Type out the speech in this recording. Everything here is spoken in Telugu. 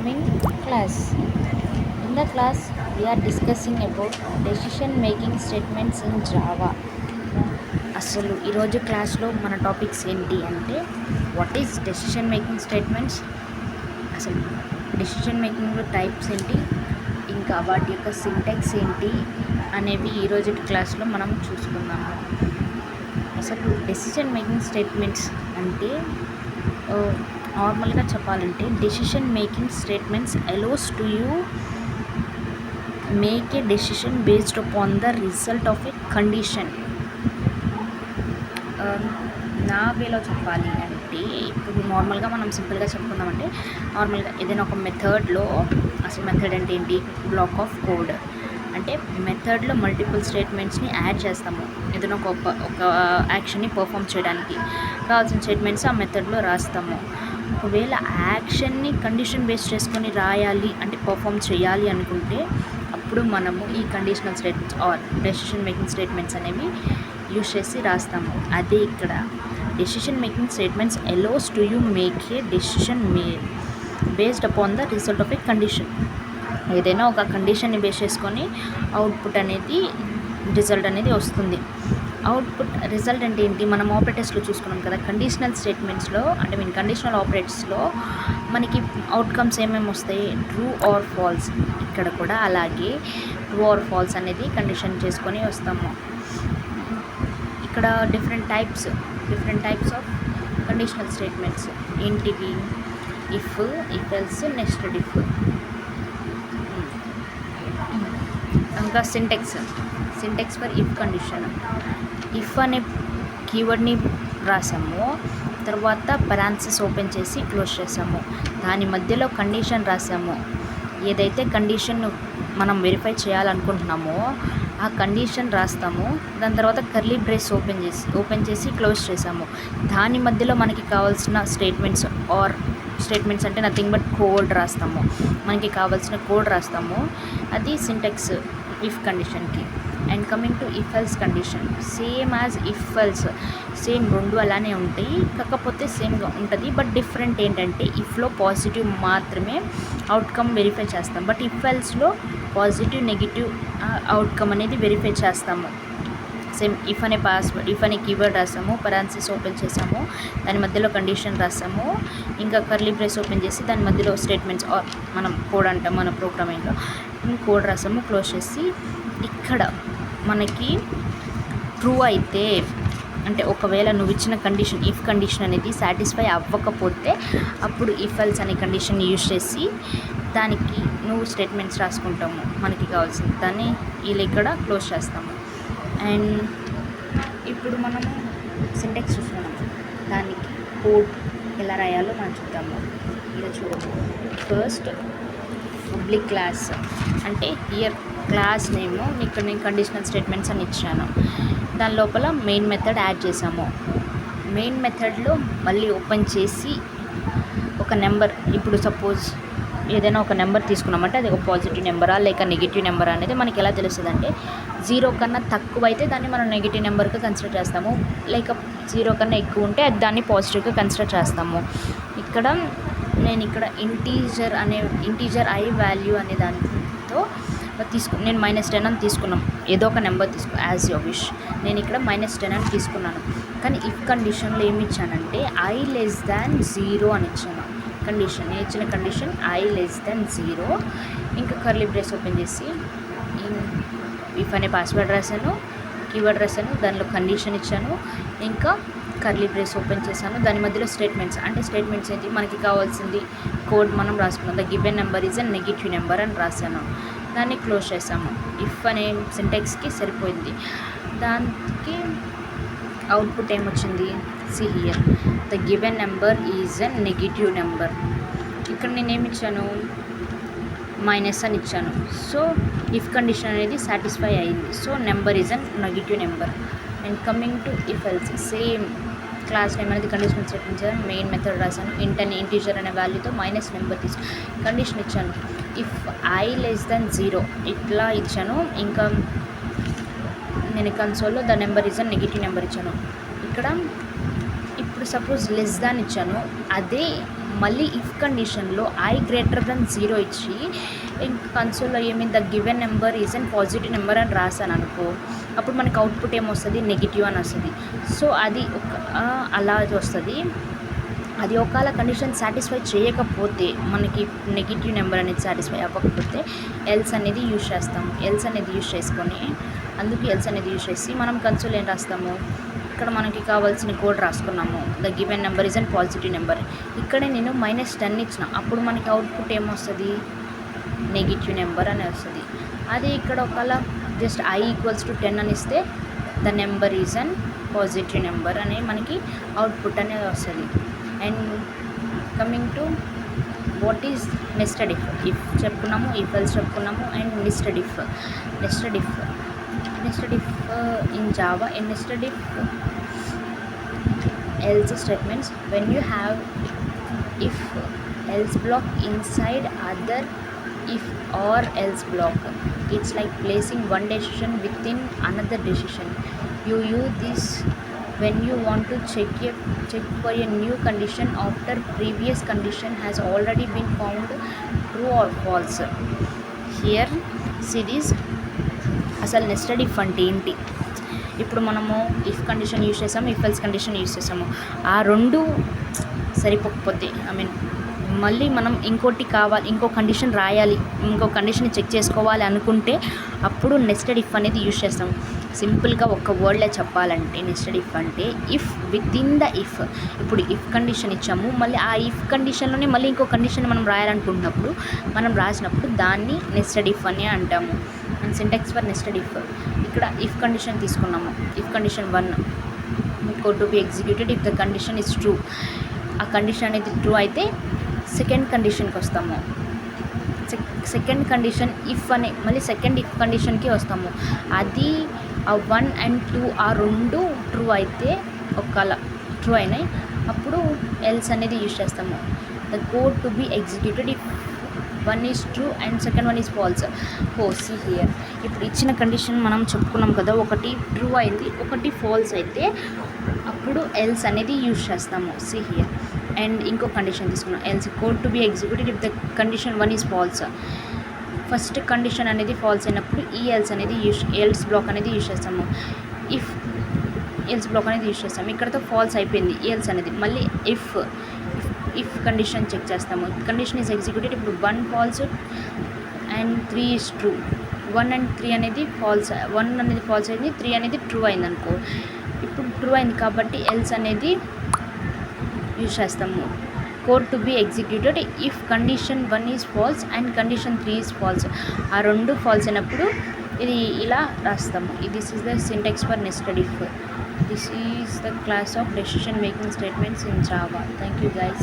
coming class. In the class, we are discussing about decision making statements in Java. అసలు ఈరోజు క్లాస్లో మన టాపిక్స్ ఏంటి అంటే what is decision making statements, అసలు డెసిషన్ మేకింగ్లో టైప్స్ ఏంటి, ఇంకా వాటి యొక్క సింటాక్స్ ఏంటి అనేవి ఈరోజు క్లాస్లో మనం చూసుకుందాము. అసలు డెసిషన్ మేకింగ్ స్టేట్మెంట్స్ అంటే నార్మల్గా చెప్పాలంటే decision making statements allows to you make a decision based upon the result of a condition. నా వేలో చెప్పాలి అంటే ఇప్పుడు నార్మల్గా మనం సింపుల్గా చెప్పుకుందామంటే నార్మల్గా ఏదైనా ఒక మెథడ్లో, అసలు మెథడ్ అంటే ఏంటి, బ్లాక్ ఆఫ్ కోడ్ అంటే మెథడ్లో మల్టిపుల్ స్టేట్మెంట్స్ని యాడ్ చేస్తాము. ఏదైనా ఒక యాక్షన్ని పర్ఫామ్ చేయడానికి కావాల్సిన స్టేట్మెంట్స్ ఆ మెథడ్లో రాస్తాము. ఒకవేళ యాక్షన్ని కండిషన్ బేస్ చేసుకొని రాయాలి అంటే పర్ఫామ్ చేయాలి అనుకుంటే అప్పుడు మనము ఈ conditional statements or decision making statements అనేవి యూజ్ చేసి రాస్తాము. అదే ఇక్కడ decision making statements allows to you make a decision based upon the result of a condition. ఏదైనా ఒక కండిషన్ని బేస్ చేసుకొని అవుట్పుట్ అనేది రిజల్ట్ అనేది వస్తుంది. అవుట్పుట్ రిజల్ట్ అంటే ఏంటి, మనం ఆపరేటర్స్లో చూసుకున్నాం కదా, కండిషనల్ స్టేట్మెంట్స్లో అంటే కండిషనల్ ఆపరేటర్స్లో మనకి అవుట్కమ్స్ ఏమేమి వస్తాయి, ట్రూ ఆర్ ఫాల్స్. ఇక్కడ కూడా అలాగే ట్రూ ఆర్ ఫాల్స్ అనేది కండిషన్ చేసుకొని వస్తాము. ఇక్కడ different types of conditional statements ఏంటివి, ఇఫ్ ఎల్స్, నెస్టెడ్ ఇఫ్. ఇంకా Sintex for if condition. If అనే కీవర్డ్ని రాసాము, తర్వాత పరాన్సిస్ ఓపెన్ చేసి క్లోజ్ చేసాము, దాని మధ్యలో కండిషన్ రాసాము. ఏదైతే కండిషన్ మనం వెరిఫై చేయాలనుకుంటున్నామో ఆ కండిషన్ రాస్తాము. దాని తర్వాత కర్లీ బ్రేస్ ఓపెన్ చేసి క్లోజ్ చేసాము. దాని మధ్యలో మనకి కావాల్సిన స్టేట్మెంట్స్ అంటే నథింగ్ బట్ కోడ్ రాస్తాము. మనకి కావాల్సిన కోడ్ రాస్తాము. అది సింటెక్స్ ఇఫ్ కండిషన్కి. And coming to if else condition, same as if else, same రెండు అలానే ఉంటాయి, కాకపోతే సేమ్గా ఉంటుంది. బట్ డిఫరెంట్ ఏంటంటే ఇఫ్లో పాజిటివ్ మాత్రమే అవుట్కమ్ వెరిఫై చేస్తాం, బట్ ఇఫ్ ఎల్స్లో పాజిటివ్ నెగిటివ్ అవుట్కమ్ అనేది వెరిఫై చేస్తాము. సేమ్ ఇఫ్ అనే కీవర్డ్ రాసాము, పరాన్సిస్ ఓపెన్ చేసాము, దాని మధ్యలో కండిషన్ రాసాము, ఇంకా కర్లీ బ్రేస్ ఓపెన్ చేసి దాని మధ్యలో స్టేట్మెంట్స్ ఆర్ మనం కోడ్ అంటాం మన ప్రోగ్రామింగ్లో, కోడ్ రాసాము, క్లోజ్ చేసి. ఇక్కడ మనకి ట్రూ అయితే అంటే ఒకవేళ నువ్వు ఇచ్చిన కండిషన్ ఇఫ్ కండిషన్ అనేది సాటిస్ఫై అవ్వకపోతే అప్పుడు ఇఫ్ ఎల్స్ అనే కండిషన్ యూజ్ చేసి దానికి నువ్వు స్టేట్మెంట్స్ రాసుకుంటాము మనకి కావాల్సింది, దాన్ని వీళ్ళు ఇక్కడ క్లోజ్ చేస్తాము. అండ్ ఇప్పుడు మనము సింటెక్స్ చూస్తున్నాము, దానికి కోడ్ ఎలా రాయాలో మనం చూద్దాము. ఇలా చూడము, ఫస్ట్ పబ్లిక్ క్లాస్ అంటే హియర్ క్లాస్ నేమ్, ఇక్కడ నేను కండిషనల్ స్టేట్మెంట్స్ అని ఇచ్చాను. దాని లోపల మెయిన్ మెథడ్ యాడ్ చేసాము. మెయిన్ మెథడ్లో మళ్ళీ ఓపెన్ చేసి ఒక నెంబర్, ఇప్పుడు సపోజ్ ఏదైనా ఒక నెంబర్ తీసుకున్నామంటే అది ఒక పాజిటివ్ నెంబరా లేక నెగిటివ్ నెంబరా అనేది మనకి ఎలా తెలుస్తుంది అంటే 0 కన్నా తక్కువ అయితే దాన్ని మనం నెగిటివ్ నెంబర్గా కన్సిడర్ చేస్తాము, లేక 0 కన్నా ఎక్కువ ఉంటే అది దాన్ని పాజిటివ్గా కన్సిడర్ చేస్తాము. ఇక్కడ నేను ఇంటీజర్ ఐ వాల్యూ అనే దాంతో నేను -10 అని తీసుకున్నాం, ఏదో ఒక నెంబర్ యాజ్ యువర్ విష్. నేను ఇక్కడ -10 అని తీసుకున్నాను. కానీ ఇఫ్ కండిషన్లో ఏమి ఇచ్చానంటే I<0 అని ఇచ్చాను. నేను ఇచ్చిన కండిషన్ I<0. ఇంకా కర్లీ బ్రేస్ ఓపెన్ చేసి ఇఫ్ అనే పాస్వర్డ్ రాశాను, కీవర్డ్ రాశాను, దానిలో కండిషన్ ఇచ్చాను, ఇంకా కర్లీ బ్రేస్ ఓపెన్ చేశాను. దాని మధ్యలో స్టేట్మెంట్స్ ఏంటి, మనకి కావాల్సింది కోడ్ మనం రాసుకున్నాం. The given number is a negative number అని రాశాను, దాన్ని క్లోజ్ చేసాము. ఇఫ్ అనే సింటెక్స్కి సరిపోయింది. దానికి అవుట్పుట్ ఏమొచ్చింది, see here the given number is a negative number. ఇక్కడ నేనేమి ఇచ్చాను, మైనస్ అని ఇచ్చాను. సో ఇఫ్ కండిషన్ అనేది సాటిస్ఫై అయింది. So number is a negative number. And coming to if else, same class name అనేది కండిషనల్ స్టేట్మెంట్స్ మెయిన్ మెథడ్ రాశాను. ఇంటీజర్ అనే వాల్యూతో మైనస్ నెంబర్ కండిషన్ ఇచ్చాను. ఇఫ్ I<0 ఇట్లా ఇచ్చాను. ఇంకా నేను కన్సోల్లో the number is a negative number ఇచ్చాను. ఇక్కడ ఇప్పుడు సపోజ్ లెస్ దాన్ ఇచ్చాను, అదే మళ్ళీ ఇఫ్ కండిషన్లో ఐ గ్రేటర్ దెన్ 0 ఇచ్చి ఇంకా కన్సోల్లో ఏమి the given number is and positive number అని రాశాను అనుకో, అప్పుడు మనకి అవుట్పుట్ ఏమొస్తుంది, నెగిటివ్ అని వస్తుంది. సో అది అలా వస్తుంది. అది ఒకవేళ కండిషన్ సాటిస్ఫై చేయకపోతే, మనకి నెగిటివ్ నెంబర్ అనేది సాటిస్ఫై అవ్వకపోతే ఎల్స్ అనేది యూజ్ చేస్తాము. ఎల్స్ అనేది యూజ్ చేసుకొని, అందుకు ఎల్స్ అనేది యూజ్ చేసి మనం కన్సోల్ ఏం రాస్తాము, ఇక్కడ మనకి కావాల్సిన కోడ్ రాసుకున్నాము. The given number is and positive number. ఇక్కడే నేను -10 ఇచ్చిన, అప్పుడు మనకి అవుట్పుట్ ఏమొస్తుంది, నెగిటివ్ నెంబర్ అని వస్తుంది. అదే ఇక్కడ ఒకవేళ జస్ట్ i = 10 అని ఇస్తే the number is and positive number అనే మనకి అవుట్పుట్ అనేది వస్తుంది. And coming to what is nested if. If చెప్పుకున్నాము, ఇఫ్ ఎల్స్ చెప్పుకున్నాము, and nested if in Java. In nested if else statements, when you have if else block inside other if or else block, it's like placing one decision within another decision. You use this when you want to check for a new condition after previous condition has already been found true or false. Here see this. అసలు నెస్టెడ్ ఇఫ్ అంటే ఏంటి? ఇప్పుడు మనము ఇఫ్ కండిషన్ యూజ్ చేసాము, ఇఫ్ ఎల్స్ కండిషన్ యూజ్ చేసాము. ఆ రెండు సరిపోకపోతే మళ్ళీ మనం ఇంకో కండిషన్ రాయాలి, ఇంకో కండిషన్ చెక్ చేసుకోవాలి అనుకుంటే అప్పుడు నెస్టెడ్ ఇఫ్ అనేది యూజ్ చేస్తాం. సింపుల్గా ఒక్క వర్డ్లో చెప్పాలంటే నెస్టెడ్ ఇఫ్ అంటే if with in the if. ఇప్పుడు ఇఫ్ కండిషన్ ఇచ్చాము, మళ్ళీ ఆ ఇఫ్ కండిషన్లోనే మళ్ళీ ఇంకో కండిషన్ మనం రాయాలనుకుంటున్నప్పుడు, మనం రాసినప్పుడు దాన్ని నెస్టెడ్ ఇఫ్ అని అంటాము. And syntax for nested if. ఇక్కడ ఇఫ్ కండిషన్ తీసుకున్నాము. If condition 1 code to be executed if the condition is true. ఆ కండిషన్ అనేది ట్రూ అయితే సెకండ్ కండిషన్కి వస్తాము. సెకండ్ కండిషన్ ఇఫ్ అనే మళ్ళీ సెకండ్ ఇఫ్ కండిషన్కి వస్తాము. అది ఆ 1 and 2 ఆ రెండు ట్రూ అయితే, ఒకవేళ ట్రూ అయినాయి అప్పుడు ఎల్స్ అనేది యూజ్ చేస్తాము. The code to be executed if 1 is true and second one is false. See here, ఇప్పుడు ఇచ్చిన కండిషన్ మనం చెప్పుకున్నాం కదా, ఒకటి ట్రూ అయింది, ఒకటి ఫాల్స్ అయితే అప్పుడు ఎల్స్ అనేది యూజ్ చేస్తాము. See here, అండ్ ఇంకో కండిషన్ తీసుకున్నాం. Else code to be executed if the condition 1 is false. First condition అనేది ఫాల్స్ అయినప్పుడు ఈ ఎల్స్ అనేది ఎల్స్ బ్లాక్ అనేది యూజ్ చేస్తాము. ఇఫ్ ఎల్స్ బ్లాక్ అనేది యూజ్ చేస్తాము. ఇక్కడతో ఫాల్స్ అయిపోయింది ఎల్స్ అనేది. మళ్ళీ ఇఫ్ కండిషన్ చెక్ చేస్తాము. Condition is executed. ఇప్పుడు 1 false and 3 is true. 1 and 3 అనేది ఫాల్స్. 1 అనేది ఫాల్స్ అయింది, 3 అనేది ట్రూ అయింది అనుకో. ఇప్పుడు ట్రూ అయింది కాబట్టి ఎల్స్ అనేది యూజ్ చేస్తాము. Code to be executed if condition 1 is false and condition 3 is false. ఆ రెండు ఫాల్స్ అయినప్పుడు ఇది ఇలా రాస్తాము. This is the syntax for nested if. This is the class of decision making statements in Java. Thank you guys.